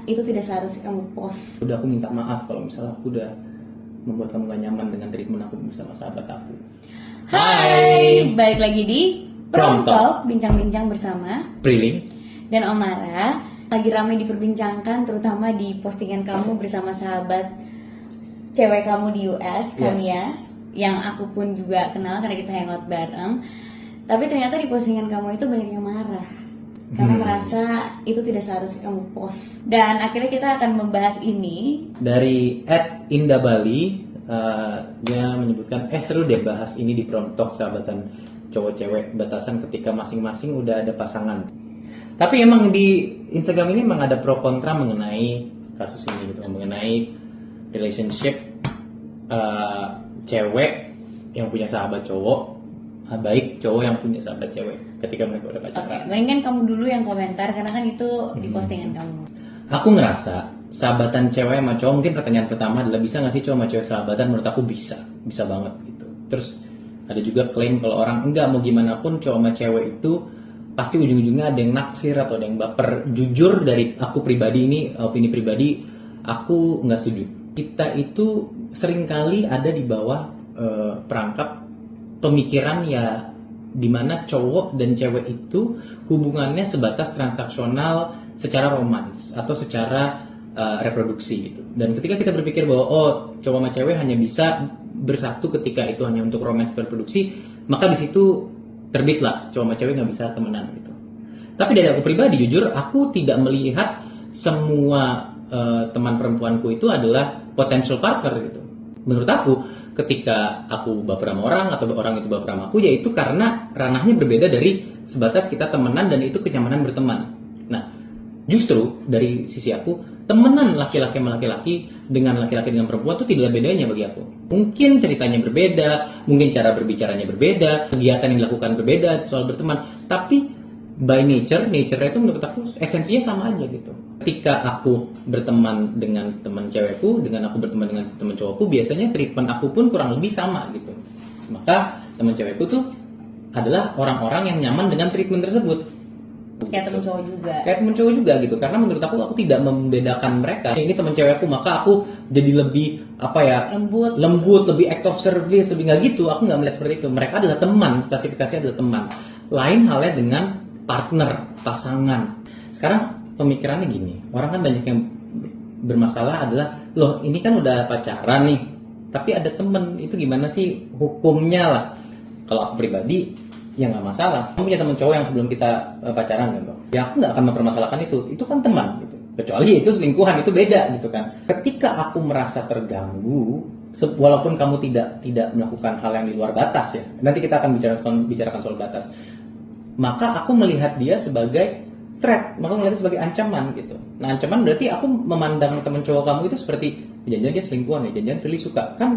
itu tidak seharusnya kamu post. Udah, aku minta maaf kalau misalnya aku udah membuat kamu gak nyaman dengan treatment aku bersama sahabat aku. Hai, balik lagi di Prom Talk, bincang-bincang bersama Prilly dan Omara. Lagi ramai diperbincangkan, terutama di postingan kamu bersama sahabat cewek kamu di US, Kania, yang aku pun juga kenal karena kita hangout bareng. Tapi ternyata di postingan kamu itu banyak yang marah karena merasa itu tidak seharusnya kamu post. Dan akhirnya kita akan membahas ini dari @indabali. Dia menyebutkan seru deh bahas ini di Prom Talk, sahabatan cowok cewek, batasan ketika masing-masing udah ada pasangan. Tapi emang di Instagram ini emang ada pro kontra mengenai kasus ini gitu, mengenai relationship cewek yang punya sahabat cowok, baik cowok yang punya sahabat cewek ketika mereka udah pacaran. Mendingan kamu dulu yang komentar karena kan itu di postingan kamu. Aku ngerasa sahabatan cewek sama cowok, mungkin pertanyaan pertama adalah bisa nggak sih cowok sama cewek sahabatan? Menurut aku bisa banget gitu. Terus ada juga klaim kalau orang enggak, mau gimana pun cowok sama cewek itu pasti ujung-ujungnya ada yang naksir atau ada yang baper. Jujur dari aku pribadi, ini opini pribadi, aku nggak setuju. Kita itu seringkali ada di bawah perangkap pemikiran ya, dimana cowok dan cewek itu hubungannya sebatas transaksional secara romans atau secara reproduksi gitu. Dan ketika kita berpikir bahwa cowok sama cewek hanya bisa bersatu ketika itu hanya untuk romans atau reproduksi, maka di situ terbitlah cowok sama cewek nggak bisa temenan gitu. Tapi dari aku pribadi, jujur aku tidak melihat semua teman perempuanku itu adalah potential partner gitu. Menurut aku, ketika aku baper sama orang atau orang itu baper sama aku, yaitu karena ranahnya berbeda dari sebatas kita temenan dan itu kenyamanan berteman. Nah, justru dari sisi aku, temenan laki-laki sama laki-laki dengan laki-laki dengan perempuan itu tidak ada bedanya bagi aku. Mungkin ceritanya berbeda, mungkin cara berbicaranya berbeda, kegiatan yang dilakukan berbeda soal berteman, tapi by nature itu menurut aku esensinya sama aja gitu. Ketika aku berteman dengan teman cewekku, dengan aku berteman dengan teman cowokku, biasanya treatment aku pun kurang lebih sama gitu. Maka teman cewekku tuh adalah orang-orang yang nyaman dengan treatment tersebut. Kayak temen cowok juga. Kayak temen cowok juga gitu. Karena menurut aku tidak membedakan mereka. Ini temen cewekku, maka aku jadi lebih lembut, lebih act of service, lebih nggak gitu. Aku nggak melihat seperti itu. Mereka adalah teman, klasifikasinya adalah teman. Lain halnya dengan partner, pasangan. Sekarang pemikirannya gini, orang kan banyak yang bermasalah adalah, loh ini kan udah pacaran nih, tapi ada temen, itu gimana sih hukumnya lah? Kalau aku pribadi, ya nggak masalah. Kamu punya teman cowok yang sebelum kita pacaran kan, ya aku nggak akan mempermasalahkan itu kan teman gitu. Kecuali itu selingkuhan, itu beda gitu kan. Ketika aku merasa terganggu, walaupun kamu tidak melakukan hal yang di luar batas ya, nanti kita akan bicarakan soal batas, maka aku melihat dia sebagai threat, maka melihat sebagai ancaman gitu. Nah, ancaman berarti aku memandang teman cowok kamu itu seperti jangan-jangan dia selingkuhan ya, jangan-jangan Prilly suka. Kan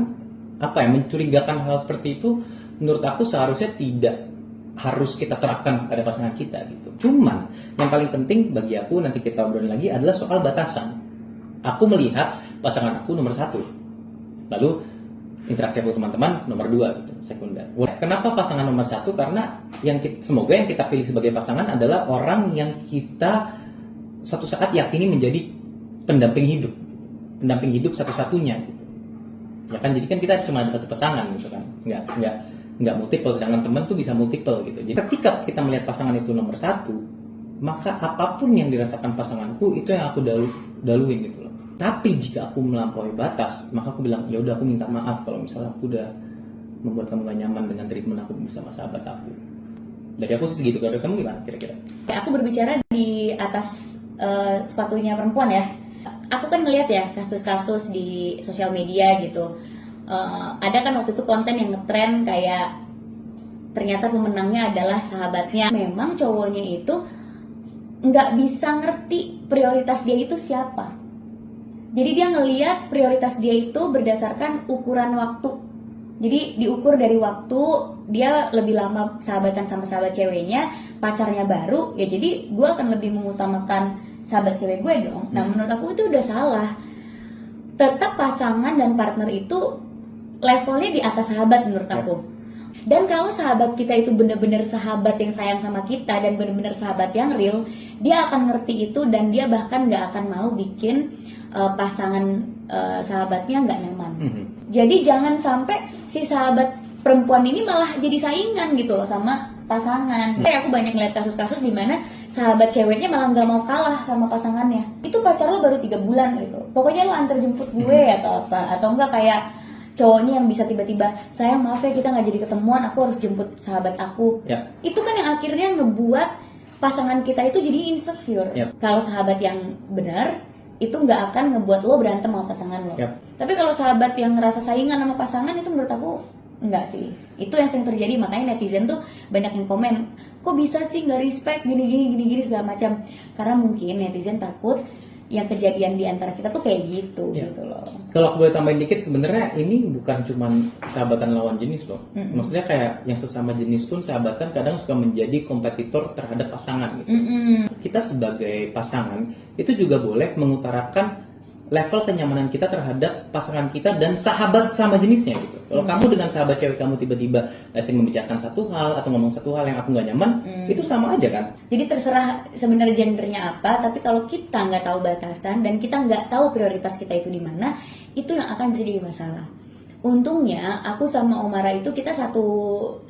mencurigakan hal seperti itu menurut aku seharusnya tidak harus kita terapkan pada pasangan kita gitu. Cuman yang paling penting bagi aku, nanti kita obrolin lagi, adalah soal batasan. Aku melihat pasangan aku nomor 1. Lalu interaksi aku teman-teman nomor 2 gitu, sekunder. Kenapa pasangan nomor 1? Karena semoga yang kita pilih sebagai pasangan adalah orang yang kita suatu saat yakini menjadi pendamping hidup satu-satunya gitu. Ya kan, jadi kan kita cuma ada satu pasangan gitu kan, nggak multiple, sedangkan teman tuh bisa multiple gitu. Jadi ketika kita melihat pasangan itu nomor 1, maka apapun yang dirasakan pasanganku itu yang aku daluin gitu loh. Tapi jika aku melampaui batas, maka aku bilang, ya udah, aku minta maaf kalau misalnya aku udah membuat kamu gak nyaman dengan treatment aku bersama sahabat aku. Dari aku sih segitu. Kalau kamu gimana kira-kira? Aku berbicara di atas sepatunya perempuan ya. Aku kan ngeliat ya kasus-kasus di sosial media gitu. Ada kan waktu itu konten yang ngetren kayak ternyata pemenangnya adalah sahabatnya. Memang cowoknya itu nggak bisa ngerti prioritas dia itu siapa. Jadi dia ngelihat prioritas dia itu berdasarkan ukuran waktu. Jadi diukur dari waktu, dia lebih lama sahabatan sama sahabat ceweknya, pacarnya baru, ya jadi gue akan lebih mengutamakan sahabat cewek gue dong. Nah, menurut aku itu udah salah. Tetap pasangan dan partner itu levelnya di atas sahabat menurut aku. Dan kalau sahabat kita itu benar-benar sahabat yang sayang sama kita dan benar-benar sahabat yang real, dia akan ngerti itu dan dia bahkan nggak akan mau bikin pasangan sahabatnya nggak nyaman. Jadi jangan sampai si sahabat perempuan ini malah jadi saingan gitu loh sama pasangan. Kayak aku banyak ngeliat kasus-kasus di mana sahabat ceweknya malah nggak mau kalah sama pasangannya. Itu pacar lo baru 3 bulan gitu. Pokoknya lo antar jemput gue atau apa, atau enggak kayak cowoknya yang bisa tiba-tiba, sayang maaf ya kita nggak jadi ketemuan, aku harus jemput sahabat aku. Itu kan yang akhirnya ngebuat pasangan kita itu jadi insecure. Kalau sahabat yang benar itu nggak akan ngebuat lo berantem sama pasangan lo. Tapi kalau sahabat yang ngerasa saingan sama pasangan, itu menurut aku enggak sih. Itu yang sering terjadi, makanya netizen tuh banyak yang komen, kok bisa sih nggak respect gini segala macam. Karena mungkin netizen takut yang kejadian di antara kita tuh kayak gitu gitu loh. Kalau aku boleh tambahin dikit, sebenarnya ini bukan cuman sahabatan lawan jenis loh. Maksudnya kayak yang sesama jenis pun sahabatan kadang suka menjadi kompetitor terhadap pasangan gitu. Kita sebagai pasangan itu juga boleh mengutarakan level kenyamanan kita terhadap pasangan kita dan sahabat sama jenisnya gitu. Kalau kamu dengan sahabat cewek kamu tiba-tiba membicarakan satu hal atau ngomong satu hal yang aku nggak nyaman, itu sama aja kan? Jadi terserah sebenarnya gendernya apa, tapi kalau kita nggak tahu batasan dan kita nggak tahu prioritas kita itu di mana, itu yang akan bisa jadi masalah. Untungnya aku sama Omara itu kita satu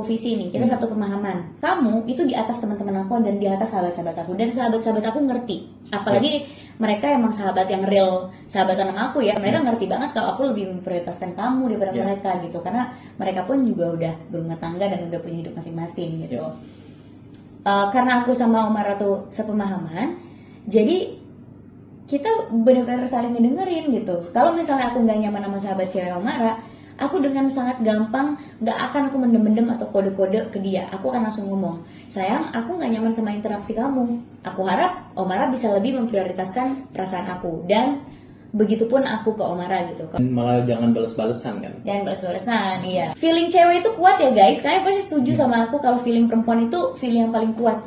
visi nih, kita satu pemahaman. Kamu itu di atas teman-teman aku dan di atas sahabat-sahabat aku, dan sahabat-sahabat aku ngerti. Apalagi mereka emang sahabat yang real, sahabatan sama aku ya. Mereka ngerti banget kalau aku lebih memprioritaskan kamu daripada mereka gitu, karena mereka pun juga udah berumah tangga dan udah punya hidup masing-masing gitu. Karena aku sama Omara tuh sepemahaman, jadi kita benar-benar saling ngedengerin gitu. Kalau misalnya aku nggak nyaman sama sahabat cewek Omara, aku dengan sangat gampang nggak akan aku mendem-mendem atau kode-kode ke dia. Aku akan langsung ngomong, sayang aku nggak nyaman sama interaksi kamu. Aku harap Omara bisa lebih memprioritaskan perasaan aku, dan begitupun aku ke Omara gitu. Malah jangan bales-balesan kan? Jangan bales-balesan, iya. Feeling cewek itu kuat ya guys. Kalian pasti setuju sama aku kalau feeling perempuan itu feeling yang paling kuat.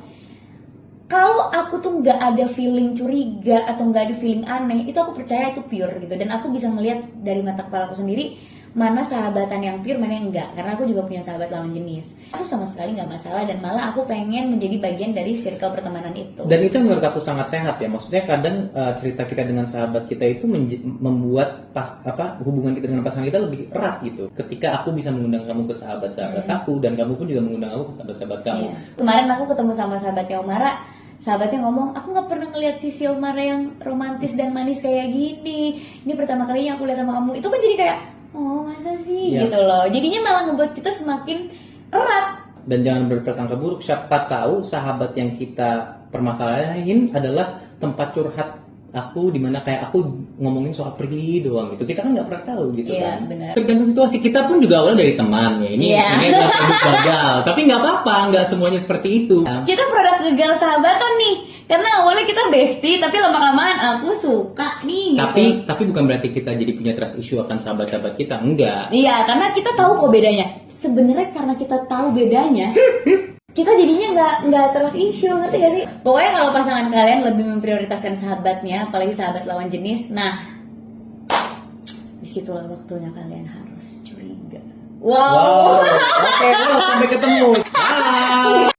Kalau aku tuh nggak ada feeling curiga atau nggak ada feeling aneh, itu aku percaya itu pure gitu. Dan aku bisa ngelihat dari mata kepala aku sendiri mana sahabatan yang pure, mana yang enggak. Karena aku juga punya sahabat lawan jenis. Aku sama sekali nggak masalah, dan malah aku pengen menjadi bagian dari circle pertemanan itu. Dan itu menurut aku sangat sehat ya. Maksudnya kadang cerita kita dengan sahabat kita itu membuat hubungan kita dengan pasangan kita lebih erat gitu. Ketika aku bisa mengundang kamu ke sahabat-sahabat aku, dan kamu pun juga mengundang aku ke sahabat-sahabat kamu. Kemarin aku ketemu sama sahabatnya Omara. Sahabatnya ngomong, aku nggak pernah ngeliat sisi Omara yang romantis dan manis kayak gini. Ini pertama kalinya aku lihat sama kamu. Itu kan jadi kayak, oh masa sih gitu loh. Jadinya malah ngebuat kita semakin erat. Dan jangan berprasangka buruk. Siapa tahu sahabat yang kita permasalahin adalah tempat curhat aku, dimana kayak aku ngomongin soal Prilly doang gitu. Kita kan nggak pernah tahu gitu kan. Bener. Tergantung situasi. Kita pun juga awalnya dari teman ya. Ini adalah produk gagal. Tapi nggak apa-apa, nggak semuanya seperti itu. Kita produk gagal sahabatan nih. Karena awalnya kita bestie, tapi lama-lamaan aku suka nih gitu. Tapi bukan berarti kita jadi punya trust issue akan sahabat-sahabat kita. Enggak. Iya, karena kita tahu kok bedanya. Sebenarnya karena kita tahu bedanya, kita jadinya nggak terus isu, ngerti gak sih? Pokoknya kalau pasangan kalian lebih memprioritaskan sahabatnya, apalagi sahabat lawan jenis, nah disitulah waktunya kalian harus curiga. Wow. Oke, sampai ketemu. Bye.